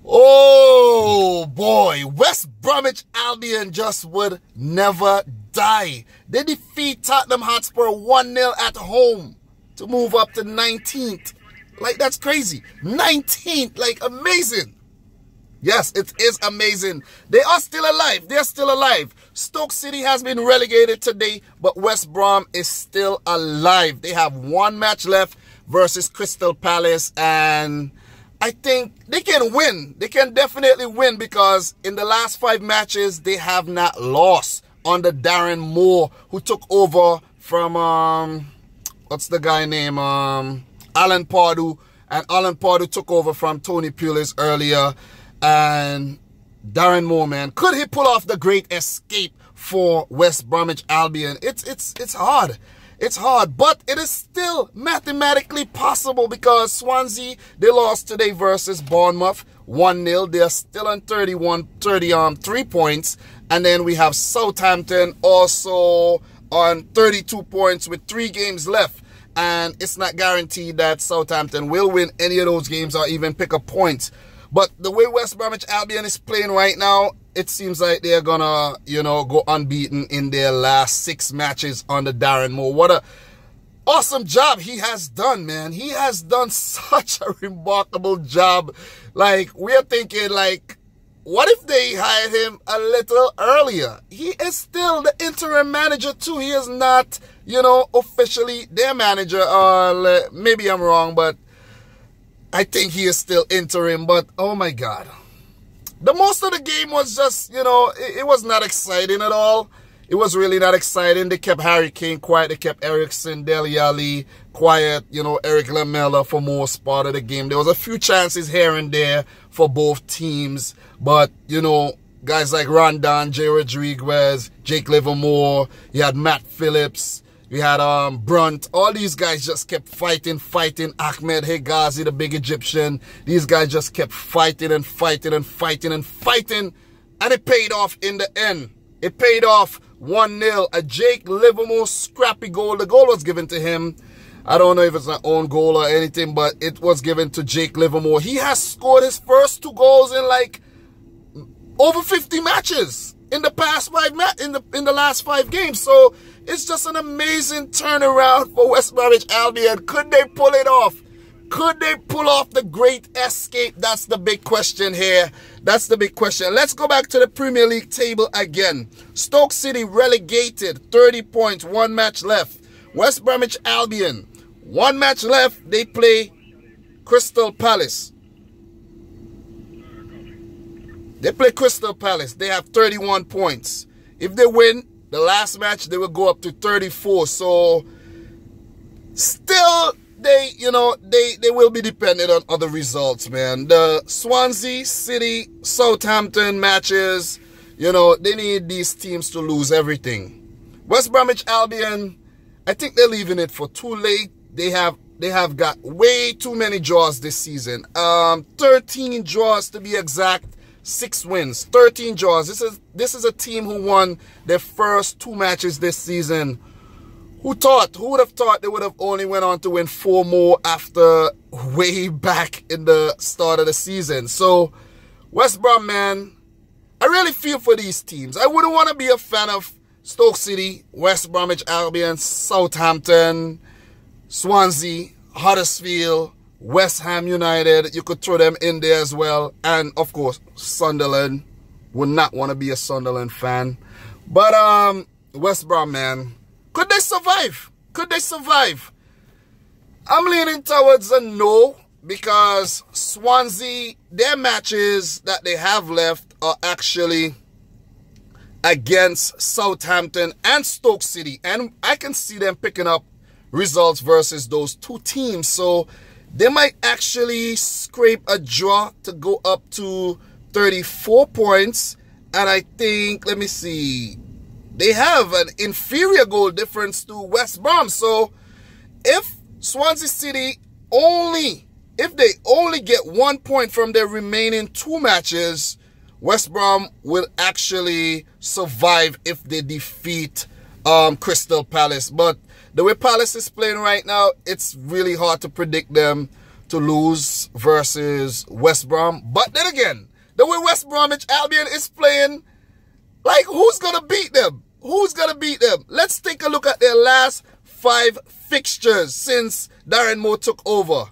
Oh boy, West Bromich Albion just would never die. They defeat Tottenham Hotspur 1-0 at home to move up to 19th. Like, that's crazy. 19th, like, amazing. Yes, it is amazing. They are still alive. They're still alive. Stoke City has been relegated today, but West Brom is still alive. They have one match left versus Crystal Palace, and I think they can win. They can definitely win because in the last 5 matches, they have not lost under Darren Moore, who took over from, what's the guy name? Alan Pardew. And Alan Pardew took over from Tony Pulis earlier. And Darren Moore, man, could he pull off the great escape for West Bromwich Albion? It's hard. It's hard, but it is still mathematically possible because Swansea, they lost today versus Bournemouth 1-0. They are still on 33 points. And then we have Southampton also on 32 points with 3 games left. And it's not guaranteed that Southampton will win any of those games or even pick up points. But the way West Bromwich Albion is playing right now, it seems like they're gonna, you know, go unbeaten in their last 6 matches under Darren Moore. What a awesome job he has done, man. He has done such a remarkable job. Like, we're thinking, like, what if they hired him a little earlier? He is still the interim manager too. He is not, you know, officially their manager. Or maybe I'm wrong, but I think he is still interim. But oh my God, the most of the game was just, you know, it was not exciting at all. It was really not exciting. They kept Harry Kane quiet. They kept Ericsson, Dele Alli quiet. You know, Eric Lamela for most part of the game. There was a few chances here and there for both teams. But, you know, guys like Rondon, Jay Rodriguez, Jake Livermore, you had Matt Phillips, you had Brunt. All these guys just kept fighting. Ahmed Hegazi, the big Egyptian. These guys just kept fighting and fighting. And it paid off in the end. It paid off 1-0. A Jake Livermore scrappy goal. The goal was given to him. I don't know if it's an own goal or anything, but it was given to Jake Livermore. He has scored his first 2 goals in like over 50 matches in the past 5 in the last 5 games. So it's just an amazing turnaround for West Bromwich Albion. Could they pull it off? Could they pull off the great escape? That's the big question here. That's the big question. Let's go back to the Premier League table again. Stoke City relegated, 30 points, 1 match left. West Bromwich Albion, 1 match left. They play Crystal Palace. They play Crystal Palace. They have 31 points. If they win the last match, they will go up to 34. So still, they will be dependent on other results, man. The Swansea, City, Southampton matches, you know, they need these teams to lose everything. West Bromwich Albion, I think they're leaving it for too late. They have got way too many draws this season. 13 draws to be exact. 6 wins, 13 draws. This is a team who won their first 2 matches this season. Who would have thought they would have only went on to win 4 more after way back in the start of the season? So, West Brom, man, I really feel for these teams. I wouldn't want to be a fan of Stoke City, West Bromwich Albion, Southampton, Swansea, Huddersfield, West Ham United. You could throw them in there as well. And, of course, Sunderland. Would not want to be a Sunderland fan. But, West Brom, man, could they survive? Could they survive? I'm leaning towards a no, because Swansea, their matches that they have left are actually against Southampton and Stoke City. And I can see them picking up results versus those 2 teams. So they might actually scrape a draw to go up to 34 points. And I think, let me see, they have an inferior goal difference to West Brom. So if Swansea City if they only get 1 point from their remaining 2 matches, West Brom will actually survive if they defeat Crystal Palace. But the way Palace is playing right now, it's really hard to predict them to lose versus West Brom. But then again, the way West Bromich Albion is playing, like, who's going to beat them? Who's going to beat them? Let's take a look at their last 5 fixtures since Darren Moore took over.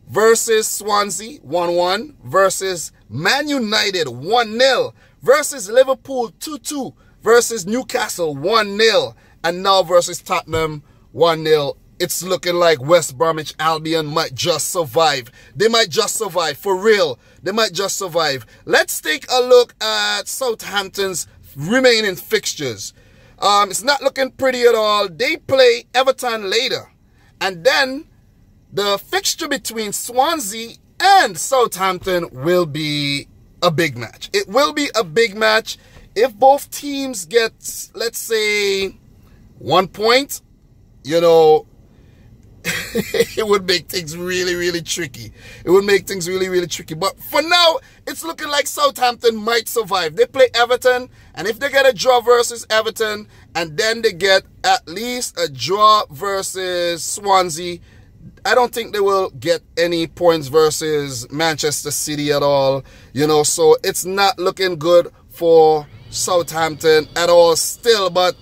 Versus Swansea, 1-1. Versus Man United, 1-0. Versus Liverpool, 2-2. Versus Newcastle, 1-0. And now versus Tottenham, 1-0. It's looking like West Bromich Albion might just survive. They might just survive, for real. They might just survive. Let's take a look at Southampton's remaining fixtures. It's not looking pretty at all. They play Everton later. And then the fixture between Swansea and Southampton will be a big match. It will be a big match. If both teams get, let's say, 1 point, you know, it would make things really, really tricky. It would make things really, really tricky. But for now, it's looking like Southampton might survive. They play Everton, and if they get a draw versus Everton, and then they get at least a draw versus Swansea, I don't think they will get any points versus Manchester City at all. You know, so it's not looking good for Southampton at all still. But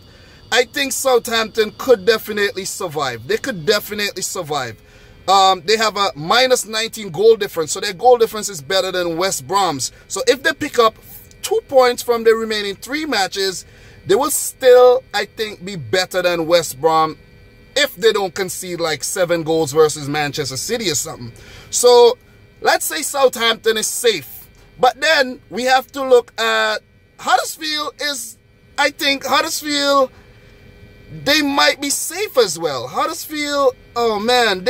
I think Southampton could definitely survive. They could definitely survive. They have a minus 19 goal difference. So their goal difference is better than West Brom's. So if they pick up 2 points from the remaining 3 matches, they will still, I think, be better than West Brom if they don't concede like 7 goals versus Manchester City or something. So let's say Southampton is safe. But then we have to look at Huddersfield. I think Huddersfield, they might be safe as well. Huddersfield, oh man,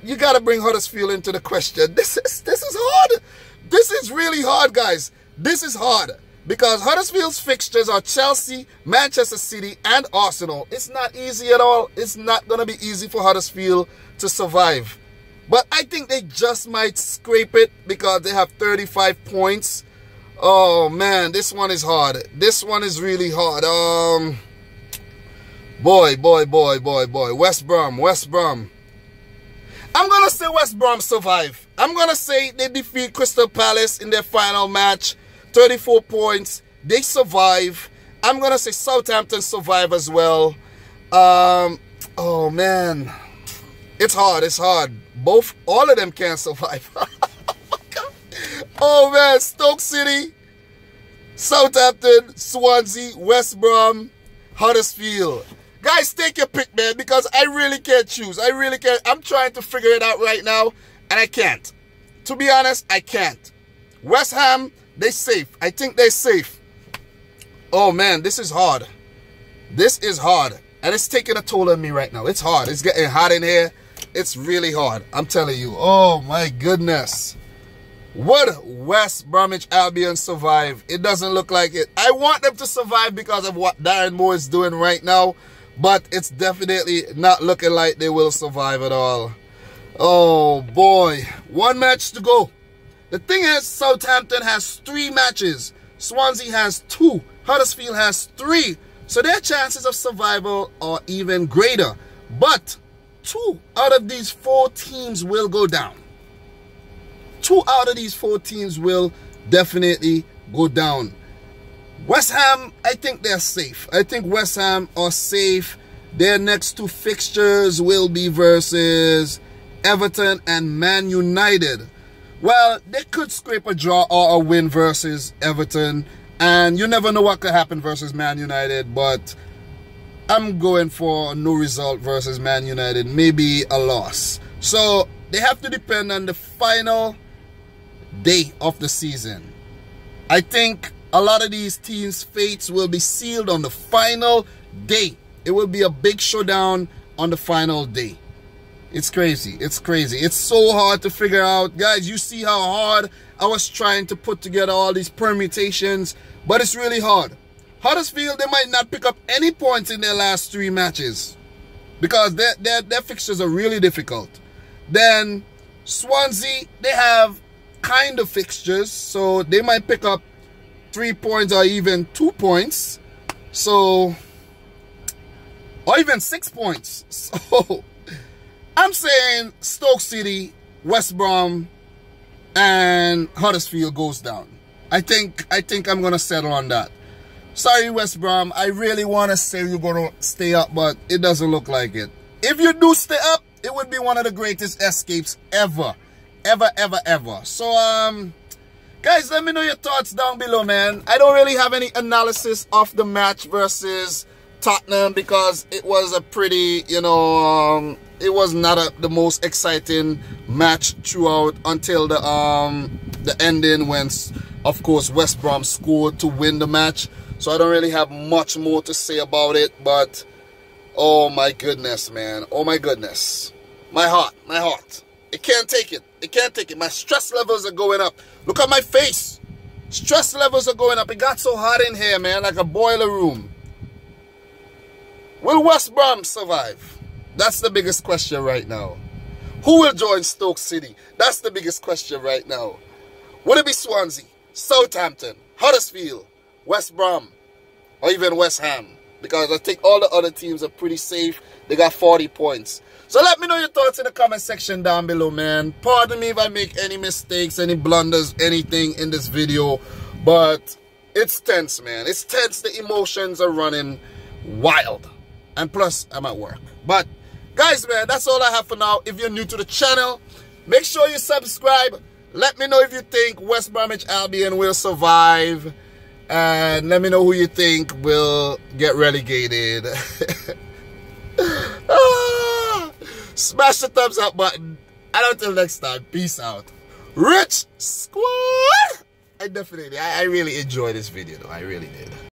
you gotta bring Huddersfield into the question. This is hard. This is really hard, guys. This is hard because Huddersfield's fixtures are Chelsea, Manchester City, and Arsenal. It's not easy at all. It's not gonna be easy for Huddersfield to survive. But I think they just might scrape it because they have 35 points. Oh man, this one is hard. This one is really hard. Boy. West Brom. I'm going to say West Brom survive. I'm going to say they defeat Crystal Palace in their final match. 34 points. They survive. I'm going to say Southampton survive as well. Oh, man. It's hard. It's hard. All of them can't survive. Oh, man. Stoke City, Southampton, Swansea, West Brom, Huddersfield. Guys, take your pick, man, because I really can't choose. I really can't. I'm trying to figure it out right now, and I can't. To be honest, I can't. West Ham, they're safe. I think they're safe. Oh, man, this is hard. This is hard, and it's taking a toll on me right now. It's hard. It's getting hot in here. It's really hard. I'm telling you. Oh, my goodness. Would West Bromich Albion survive? It doesn't look like it. I want them to survive because of what Darren Moore is doing right now. But it's definitely not looking like they will survive at all. Oh, boy. 1 match to go. The thing is, Southampton has 3 matches. Swansea has 2. Huddersfield has 3. So their chances of survival are even greater. But 2 out of these 4 teams will go down. 2 out of these 4 teams will definitely go down. West Ham, I think they're safe. I think West Ham are safe. Their next 2 fixtures will be versus Everton and Man United. Well, they could scrape a draw or a win versus Everton. And you never know what could happen versus Man United. But I'm going for no result versus Man United. Maybe a loss. So they have to depend on the final day of the season. I think a lot of these teams' fates will be sealed on the final day. It will be a big showdown on the final day. It's crazy. It's crazy. It's so hard to figure out. Guys, you see how hard I was trying to put together all these permutations. But it's really hard. Huddersfield, they might not pick up any points in their last 3 matches. Because their fixtures are really difficult. Then Swansea, they have kind of fixtures. So they might pick up 3 points or even 2 points. So, or even 6 points. So, I'm saying Stoke City, West Brom and Huddersfield goes down. I think I'm gonna settle on that. Sorry, West Brom. I really want to say you're gonna stay up, but it doesn't look like it. If you do stay up, it would be one of the greatest escapes ever. Ever. So, guys, let me know your thoughts down below, man. I don't really have any analysis of the match versus Tottenham because it was a pretty, you know, it was not the most exciting match throughout until the ending when, of course, West Brom scored to win the match. So I don't really have much more to say about it, but oh my goodness, man. Oh my goodness. My heart. It can't take it. It can't take it. My stress levels are going up. Look at my face. Stress levels are going up. It got so hot in here, man, like a boiler room. Will West Brom survive? That's the biggest question right now. Who will join Stoke City? That's the biggest question right now. Would it be Swansea, Southampton, Huddersfield, West Brom, or even West Ham? Because I think all the other teams are pretty safe. They got 40 points. So let me know your thoughts in the comment section down below, man. Pardon me if I make any mistakes, any blunders, anything in this video. But it's tense, man. It's tense. The emotions are running wild. And plus, I'm at work. But, guys, man, that's all I have for now. If you're new to the channel, make sure you subscribe. Let me know if you think West Bromich Albion will survive. And let me know who you think will get relegated. Smash the thumbs up button. And until next time, peace out. Rich Squad! I really enjoyed this video, though. I really did.